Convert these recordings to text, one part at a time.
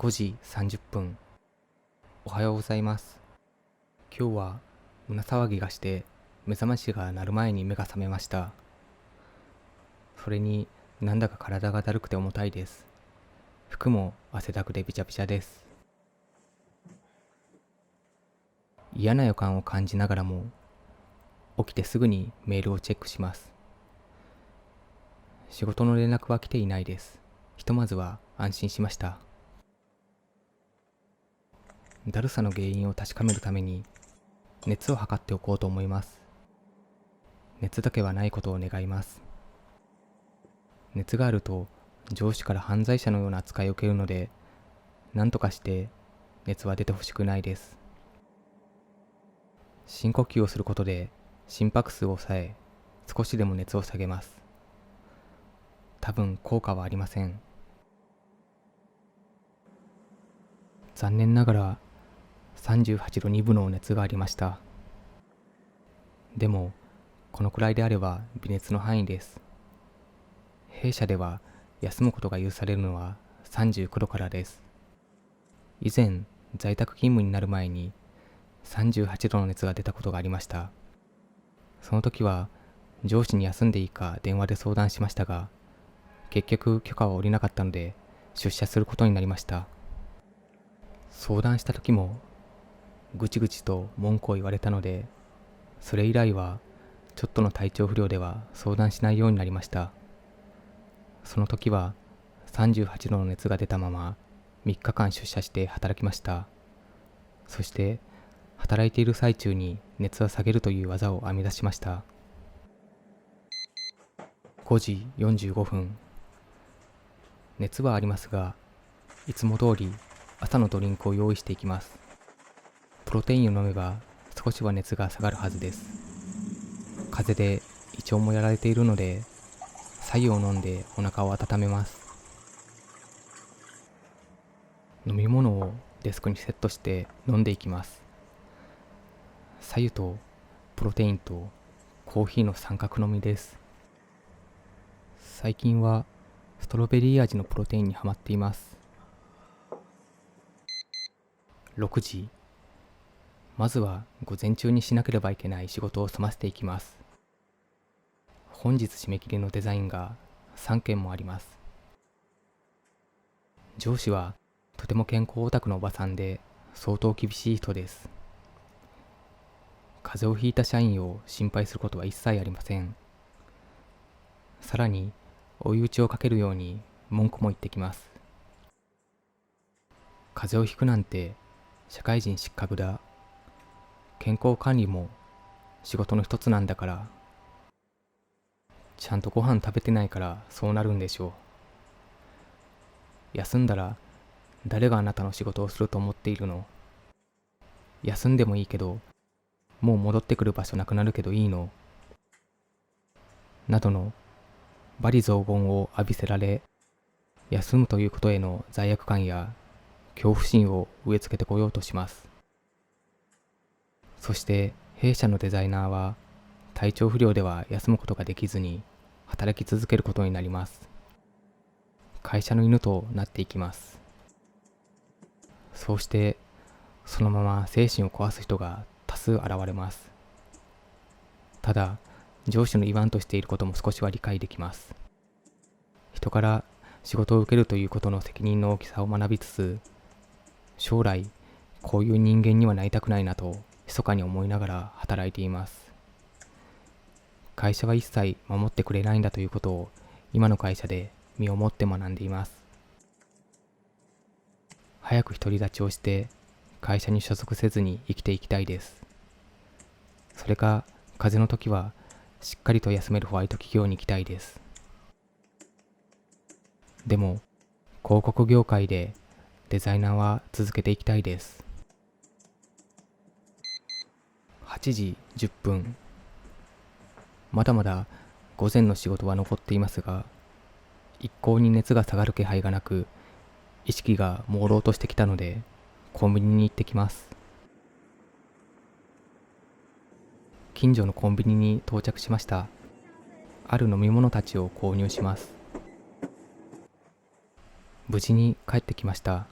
5時30分。おはようございます。今日は胸騒ぎがして目覚ましが鳴る前に目が覚めました。それになんだか体がだるくて重たいです。服も汗だくでびちゃびちゃです。嫌な予感を感じながらも起きてすぐにメールをチェックします。仕事の連絡は来ていないです。ひとまずは安心しました。だるさの原因を確かめるために熱を測っておこうと思います。熱だけはないことを願います。熱があると上司から犯罪者のような扱いを受けるので、何とかして熱は出てほしくないです。深呼吸をすることで心拍数を抑え、少しでも熱を下げます。多分効果はありません。残念ながら38度2分の熱がありました。でもこのくらいであれば微熱の範囲です。弊社では休むことが許されるのは39度からです。以前在宅勤務になる前に38度の熱が出たことがありました。その時は上司に休んでいいか電話で相談しましたが、結局許可は下りなかったので出社することになりました。相談した時もぐちぐちと文句を言われたので、それ以来はちょっとの体調不良では相談しないようになりました。その時は38度の熱が出たまま3日間出社して働きました。そして働いている最中に熱を下げるという技を編み出しました。5時45分。熱はありますが、いつも通り朝のドリンクを用意していきます。プロテインを飲めば少しは熱が下がるはずです。風邪で胃腸もやられているので、白湯を飲んでお腹を温めます。飲み物をデスクにセットして飲んでいきます。白湯とプロテインとコーヒーの三角飲みです。最近はストロベリー味のプロテインにはまっています。6時。まずは午前中にしなければいけない仕事を済ませていきます。本日締め切りのデザインが3件もあります。上司はとても健康オタクのおばさんで相当厳しい人です。風邪をひいた社員を心配することは一切ありません。さらに追い打ちをかけるように文句も言ってきます。風邪をひくなんて社会人失格だ。健康管理も仕事の一つなんだから。ちゃんとご飯食べてないからそうなるんでしょう。休んだら誰があなたの仕事をすると思っているの。休んでもいいけど、もう戻ってくる場所なくなるけどいいの。などの罵詈雑言を浴びせられ、休むということへの罪悪感や恐怖心を植え付けてこようとします。そして弊社のデザイナーは体調不良では休むことができずに働き続けることになります。会社の犬となっていきます。そうしてそのまま精神を壊す人が多数現れます。ただ上司の言わんとしていることも少しは理解できます。人から仕事を受けるということの責任の大きさを学びつつ、将来こういう人間にはなりたくないなと密かに思いながら働いています。会社は一切守ってくれないんだということを今の会社で身をもって学んでいます。早く独り立ちをして会社に所属せずに生きていきたいです。それか風邪の時はしっかりと休めるホワイト企業に行きたいです。でも広告業界でデザイナーは続けていきたいです。8時10分。まだまだ午前の仕事は残っていますが、一向に熱が下がる気配がなく、意識が朦朧としてきたので、コンビニに行ってきます。近所のコンビニに到着しました。ある飲み物たちを購入します。無事に帰ってきました。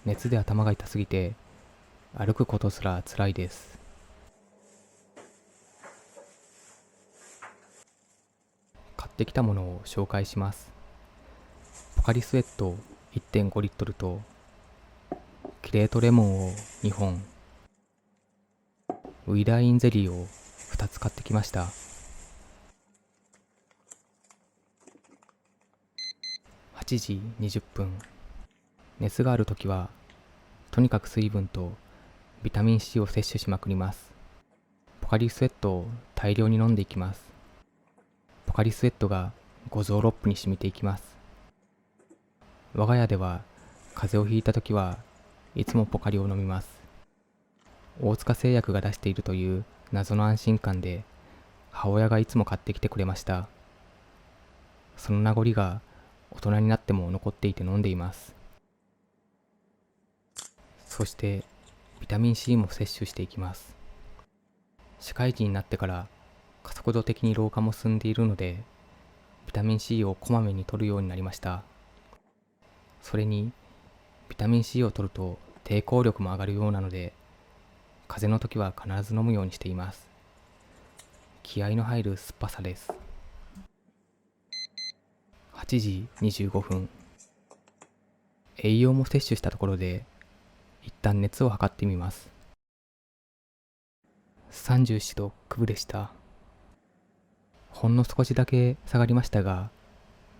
熱で頭が痛すぎて歩くことすら辛いです。買ってきたものを紹介します。ポカリスエット 1.5 リットルとキレートレモンを2本、ウィダーインゼリーを2つ買ってきました。8時20分。熱があるときはとにかく水分とビタミン C を摂取しまくります。ポカリスエットを大量に飲んでいきます。ポカリスエットが五臓六腑に染みていきます。我が家では風邪をひいたときはいつもポカリを飲みます。大塚製薬が出しているという謎の安心感で母親がいつも買ってきてくれました。その名残が大人になっても残っていて飲んでいます。そしてビタミン C も摂取していきます。社会人になってから加速度的に老化も進んでいるので、ビタミン C をこまめに摂るようになりました。それにビタミン C を摂ると抵抗力も上がるようなので、風邪の時は必ず飲むようにしています。気合の入る酸っぱさです。8時25分。栄養も摂取したところで一旦熱を測ってみます。37度9分でした。ほんの少しだけ下がりましたが、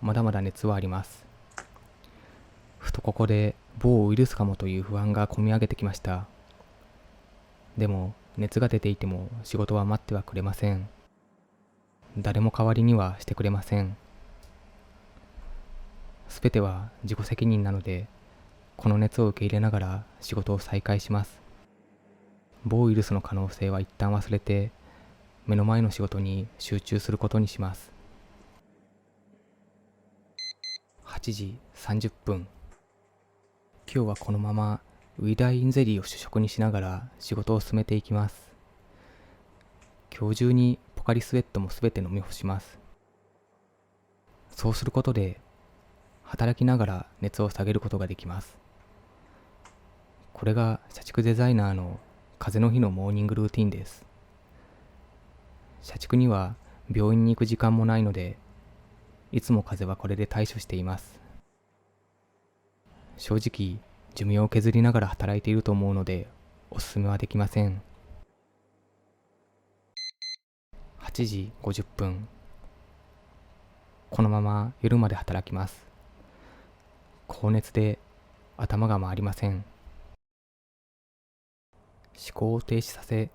まだまだ熱はあります。ふとここで某ウイルスかもという不安がこみ上げてきました。でも熱が出ていても仕事は待ってはくれません。誰も代わりにはしてくれません。すべては自己責任なので、この熱を受け入れながら仕事を再開します。某ウイルスの可能性は一旦忘れて、目の前の仕事に集中することにします。8時30分。今日はこのままウィダーインゼリーを主食にしながら仕事を進めていきます。今日中にポカリスエットもすべて飲み干します。そうすることで働きながら熱を下げることができます。これが社畜デザイナーの風の日のモーニングルーティンです。社畜には病院に行く時間もないので、いつも風邪はこれで対処しています。正直、寿命を削りながら働いていると思うので、おすすめはできません。8時50分。このまま夜まで働きます。高熱で頭が回りません。思考を停止させ、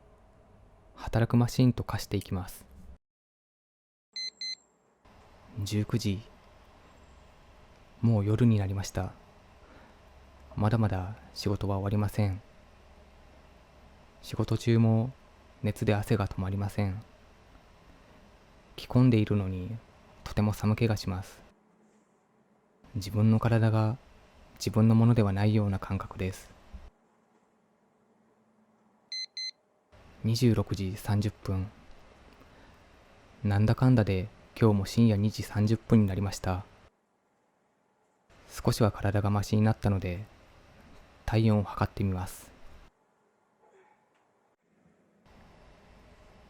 働くマシンと化していきます。19時。もう夜になりました。まだまだ仕事は終わりません。仕事中も熱で汗が止まりません。着込んでいるのにとても寒気がします。自分の体が自分のものではないような感覚です。26時30分。なんだかんだで今日も深夜2時30分になりました。少しは体がマシになったので体温を測ってみます。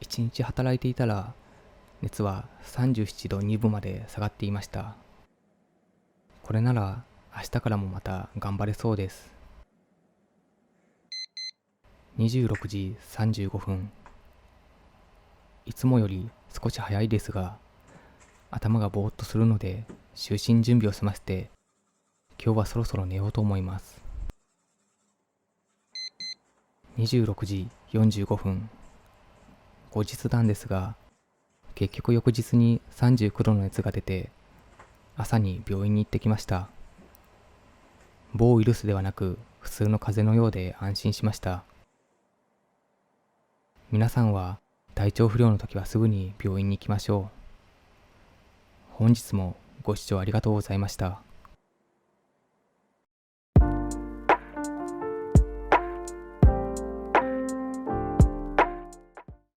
一日働いていたら熱は37度2分まで下がっていました。これなら明日からもまた頑張れそうです。26時35分。いつもより少し早いですが、頭がぼーっとするので就寝準備を済ませて、今日はそろそろ寝ようと思います。26時45分。後日談ですが、結局翌日に39度の熱が出て、朝に病院に行ってきました。某ウイルスではなく普通の風邪のようで安心しました。皆さんは体調不良の時はすぐに病院に行きましょう。本日もご視聴ありがとうございました。